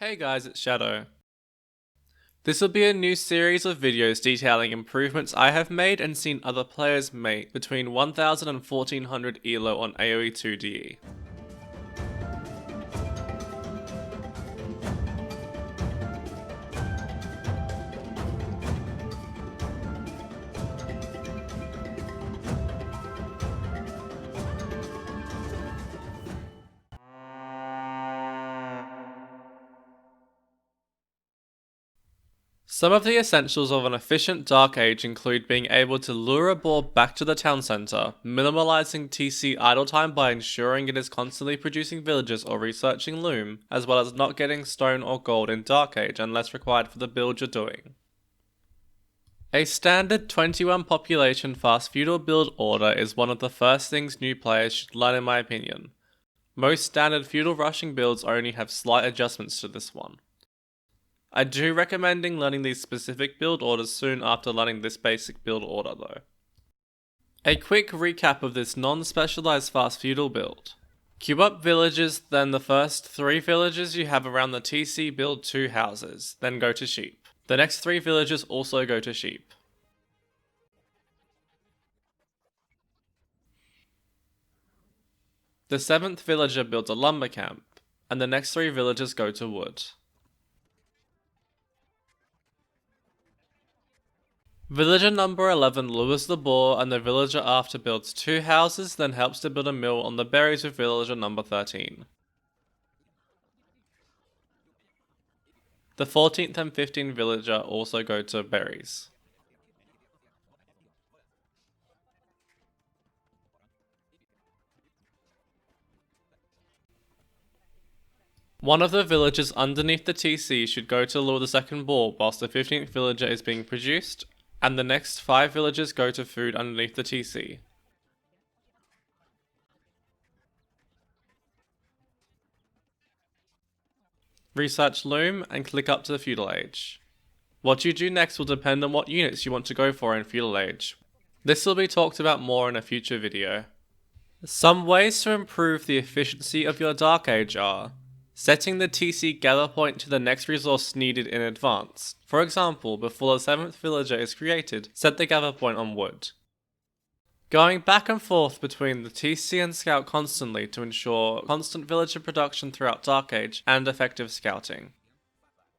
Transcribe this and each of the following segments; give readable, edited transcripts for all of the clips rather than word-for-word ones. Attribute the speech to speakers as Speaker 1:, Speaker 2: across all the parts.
Speaker 1: Hey guys, it's Shadow. This will be a new series of videos detailing improvements I have made and seen other players make between 1000 and 1400 ELO on AoE2DE. Some of the essentials of an efficient Dark Age include being able to lure a boar back to the town centre, minimalising TC idle time by ensuring it is constantly producing villagers or researching Loom, as well as not getting stone or gold in Dark Age unless required for the build you're doing. A standard 21 population fast feudal build order is one of the first things new players should learn in my opinion. Most standard feudal rushing builds only have slight adjustments to this one. I do recommending learning these specific build orders soon after learning this basic build order though. A quick recap of this non-specialized fast feudal build. Queue up villages, then the first 3 villages you have around the TC build 2 houses, then go to sheep. The next 3 villages also go to sheep. The 7th villager builds a lumber camp, and the next 3 villages go to wood. Villager number 11 lures the boar and the villager after builds 2 houses, then helps to build a mill on the berries with villager number 13. The 14th and 15th villager also go to berries. One of the villagers underneath the TC should go to lure the second boar whilst the 15th villager is being produced, and the next 5 villagers go to food underneath the TC. Research Loom and click up to the Feudal Age. What you do next will depend on what units you want to go for in Feudal Age. This will be talked about more in a future video. Some ways to improve the efficiency of your Dark Age are setting the TC gather point to the next resource needed in advance. For example, before the 7th villager is created, set the gather point on wood. Going back and forth between the TC and scout constantly to ensure constant villager production throughout Dark Age and effective scouting.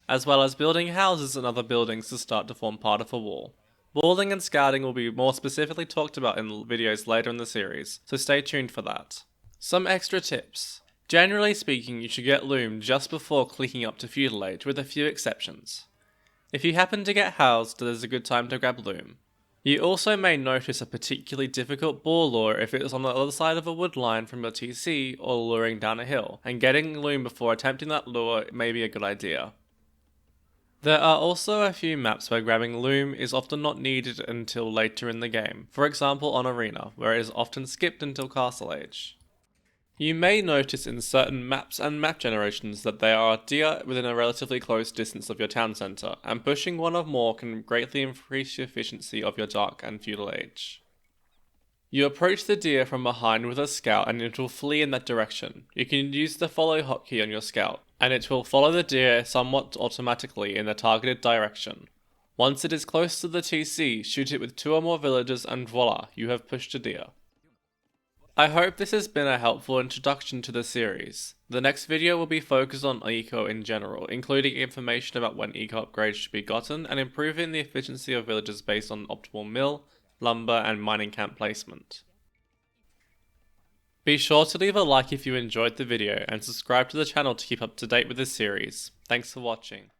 Speaker 1: As well as building houses and other buildings to start to form part of a wall. Walling and scouting will be more specifically talked about in videos later in the series, so stay tuned for that. Some extra tips. Generally speaking, you should get Loom just before clicking up to Feudal Age, with a few exceptions. If you happen to get housed, there's a good time to grab Loom. You also may notice a particularly difficult boar lure if it is on the other side of a wood line from your TC or luring down a hill, and getting Loom before attempting that lure may be a good idea. There are also a few maps where grabbing Loom is often not needed until later in the game, for example on Arena, where it is often skipped until Castle Age. You may notice in certain maps and map generations that there are deer within a relatively close distance of your town centre, and pushing one or more can greatly increase the efficiency of your Dark and Feudal Age. You approach the deer from behind with a scout and it will flee in that direction. You can use the follow hotkey on your scout, and it will follow the deer somewhat automatically in the targeted direction. Once it is close to the TC, shoot it with 2 or more villagers and voila, you have pushed a deer. I hope this has been a helpful introduction to the series. The next video will be focused on eco in general, including information about when eco upgrades should be gotten and improving the efficiency of villages based on optimal mill, lumber and mining camp placement. Be sure to leave a like if you enjoyed the video and subscribe to the channel to keep up to date with this series. Thanks for watching.